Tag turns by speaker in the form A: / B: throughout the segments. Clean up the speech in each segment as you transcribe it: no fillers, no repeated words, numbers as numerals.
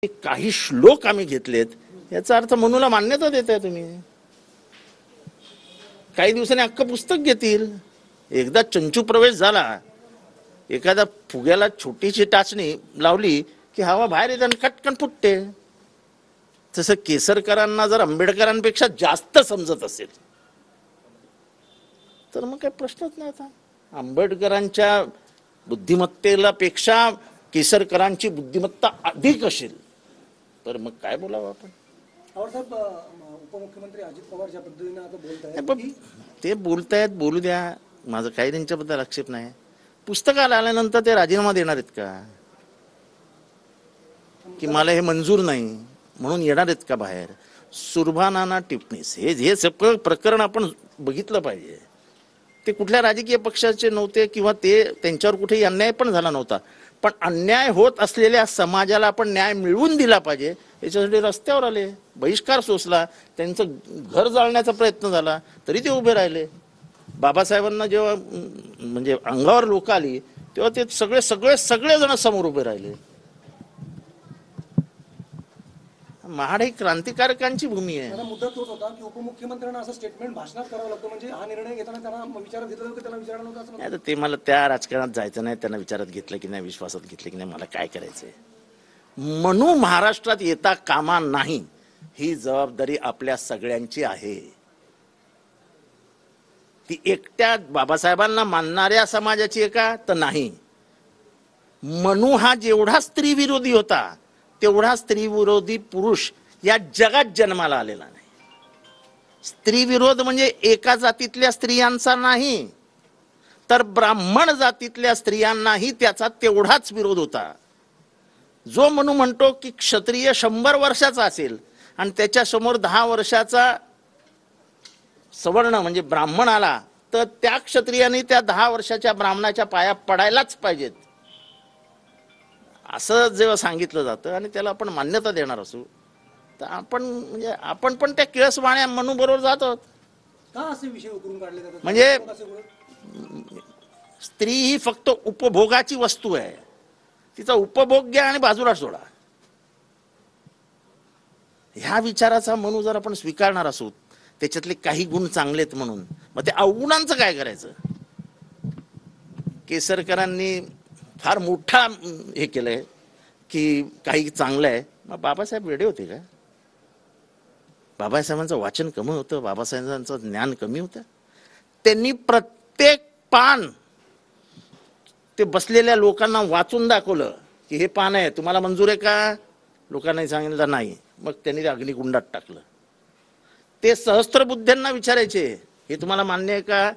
A: काही श्लोक आम्ही घेतलेत याचा अर्थ मनूला मान्यता देताय तुम्ही. काही दिवसांनी अख्खं पुस्तक घेतील. एकदा चंचू प्रवेश झाला, एखादा फुग्याला छोटीशी टाचणी लावली की हवा बाहेर येते आणि कटकन फुटते. तसं केसरकरांना जर आंबेडकरांपेक्षा जास्त समजत असेल तर मग काही प्रश्नच नाही. आता आंबेडकरांच्या बुद्धिमत्तेला पेक्षा केसरकरांची बुद्धिमत्ता अधिक असेल तर मग काय बोलावं आपण.
B: साहेब, उपमुख्यमंत्री अजित पवार ज्या पद्धतीने आता बोलतायत
A: ते बोलतायत, बोलू द्या. माझं काही त्यांच्याबद्दल आक्षेप नाही. पुस्तकाला आल्यानंतर ते राजीनामा देणार आहेत का, की मला हे मंजूर नाही म्हणून येणार आहेत का बाहेर. सुरभानाना टिप्पणीस हे सगळं प्रकरण आपण बघितलं पाहिजे. ते कुठल्या राजकीय पक्षाचे नव्हते किंवा ते त्यांच्यावर कुठेही अन्याय पण झाला नव्हता, पण अन्याय होत असलेल्या समाजाला आपण न्याय मिळवून दिला पाहिजे याच्यासाठी रस्त्यावर आले, बहिष्कार सोसला, त्यांचं घर जाळण्याचा प्रयत्न झाला तरी ते उभे राहिले. बाबासाहेबांना जेव्हा म्हणजे अंगावर लोक आली तेव्हा ते सगळे जण समोर उभे राहिले. महाड ही क्रांतिकारकांची भूमी आहे.
B: मुद्दा तोच होता की उपमुख्यमंत्र्यांना असं स्टेटमेंट भाषणात करावं लागतं, म्हणजे हा निर्णय घेताना त्यांना विचारात घेतलं की त्यांना विचारलं नव्हतं.
A: आता ते मला त्या राजकारणात जायचं नाही. त्यांना विचारात घेतलं की नाही, विश्वासात घेतलं की नाही, मला काय करायचंय. म्हणून महाराष्ट्रात येता कामा नाही, ही जबाबदारी आपल्या सगळ्यांची आहे. ती एकट्या बाबासाहेबांना मानणाऱ्या समाजाची आहे का, तर नाही. मनू हा जेवढा स्त्री विरोधी होता तेवढा स्त्री विरोधी पुरुष या जगात जन्माला आलेला नाही. स्त्री विरोध म्हणजे एका जातीतल्या स्त्रियांचा नाही, तर ब्राह्मण जातीतल्या स्त्रियांनाही त्याचा तेवढाच विरोध होता. जो मनू म्हणतो की क्षत्रिय 100 वर्षाचा असेल आणि त्याच्या समोर 10 वर्षाचा सवर्ण म्हणजे ब्राह्मण आला तर त्या क्षत्रियाने त्या 10 वर्षाच्या ब्राह्मणाच्या पाया पडायलाच पाहिजेत, असं जेव्हा सांगितलं जातं आणि त्याला आपण मान्यता देणार असू तर आपण पण त्या किळसवाण्या मनू बरोबर जात आहोत.
B: का असे विषय उकरून काढले जातात?
A: म्हणजे स्त्री ही फक्त उपभोगाची वस्तू आहे, तिचा उपभोग घ्या आणि बाजूला सोडा. ह्या विचाराचा मनू जर आपण स्वीकारणार असू, त्याच्यातले काही गुण चांगलेत म्हणून, मग ते अवगुणांचं काय करायचं. केसरकरांनी फार मोठा हे केलंय की काही चांगलं आहे. मग बाबासाहेब वेडे होते का? बाबासाहेबांचं वाचन कमी होतं, बाबासाहेबांचं ज्ञान कमी होतं. त्यांनी प्रत्येक पान ते बसलेल्या लोकांना वाचून दाखवलं की हे पान आहे, तुम्हाला मंजूर आहे का. लोकांनाही सांगितलं नाही, मग त्यांनी ते अग्निकुंडात टाकलं. ते सहस्त्रबुद्ध्यांना विचारायचे हे तुम्हाला मान्य आहे का,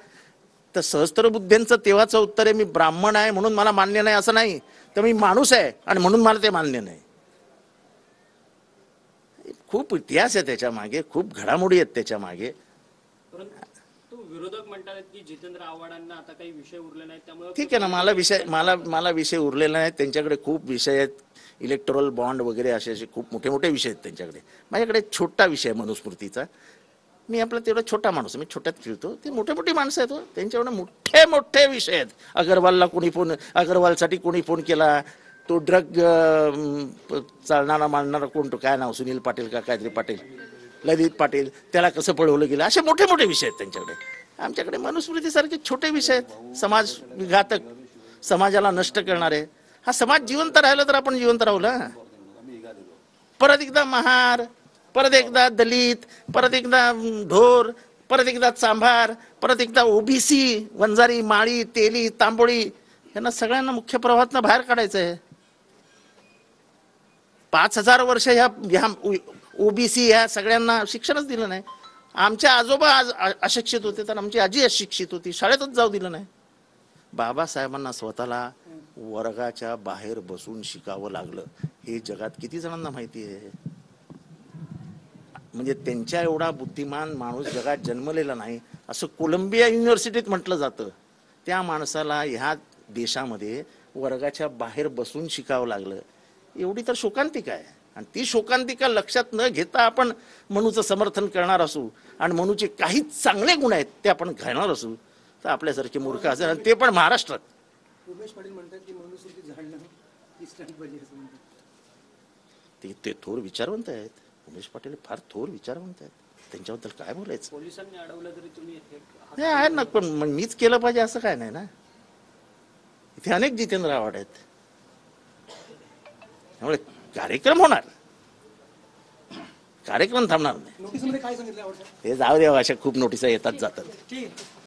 A: तर सहस्त्रबुद्ध्यांचं तेव्हाचं उत्तर आहे मी ब्राह्मण आहे म्हणून मला मान्य नाही असं नाही, तर मी माणूस आहे आणि म्हणून मला ते मान्य नाही. खूप इतिहास आहे त्याच्या मागे, खूप घडामोडी आहेत त्याच्या मागे.
C: विरोधक म्हणतात की जितेंद्र आव्हाडांना आता काही विषय उरले नाहीत, त्यामुळे
A: ठीक आहे ना, मला विषय उरलेला नाही. त्यांच्याकडे खूप विषय आहेत, इलेक्टोरल बॉन्ड वगैरे असे खूप मोठे मोठे विषय आहेत त्यांच्याकडे. माझ्याकडे छोटा विषय आहे मनुस्मृतीचा. मी आपला तेवढा छोटा माणूस, मी छोट्यात फिरतो. ते मोठे मोठी माणसं आहेत, त्यांच्याकडे मोठे मोठे विषय आहेत. अगरवालसाठी कोणी फोन केला, तो ड्रग चालणारा मांडणारा कोण, तो काय नाव, सुनील पाटील का काहीतरी पाटील, ललित पाटील, त्याला कसं पळवलं गेलं, असे मोठे मोठे विषय आहेत त्यांच्याकडे. आमच्याकडे मनुस्मृतीसारखे छोटे विषय आहेत, समाज विघातक, समाजाला नष्ट करणारे. हा समाज जिवंत राहिला तर आपण जिवंत राहू ना. परत एकदा महार, परत एकदा दलित, परत एकदा ढोर, परत एकदा चांभार, परत एकदा ओबीसी, वंजारी, माळी, तेली, तांबोळी, यांना सगळ्यांना मुख्य प्रवाहातनं बाहेर काढायचं आहे. 5000 वर्ष ह्या ओबीसी ह्या सगळ्यांना शिक्षणच दिलं नाही. आमचे आजोबा आज अशिक्षित होते तर आमची आजी अशिक्षित होती, शाळेतच जाऊ दिलं नाही. बाबासाहेबांना स्वतःला वर्गाच्या बाहेर बसून शिकावं लागलं, हे जगात किती जणांना माहिती आहे. म्हणजे त्यांच्या एवढा बुद्धिमान माणूस जगात जन्मलेला नाही असं कोलंबिया युनिव्हर्सिटीत म्हटलं जातं. त्या माणसाला ह्या देशामध्ये वर्गाच्या बाहेर बसून शिकावं लागलं, एवढी तर शोकांतिका आहे. आणि ती शोकांतिका लक्षात न घेता आपण मनूचं समर्थन करणार असू आणि मनूचे काही चांगले गुण आहेत ते आपण घेणार असू तर आपल्यासारखे मूर्ख असेल, आणि ते पण महाराष्ट्रात.
B: उमेश पाटील म्हणतात की मनुस्मृती जाणणं ही स्टंट पाहिजे असं म्हणतात.
A: ते थोर विचारवंत आहेत. उमेश पाटील फार थोर विचारवंत आहेत. त्यांच्याबद्दल काय बोलायचं.
C: पोलिसांनी अडवलं तरी तुम्ही
A: नाही आहे ना, पण मग मीच केलं पाहिजे असं काय नाही ना. इथे अनेक जितेंद्र आव्हाड आहेत. त्यामुळे कार्यक्रम होणार, कार्यक्रम थांबणार नाही.
B: नोटीसमध्ये काय सांगितलं आवडतं?
A: हे जाऊ द्या, अशा खूप नोटिसा येतात जातात.
B: ठीक आहे.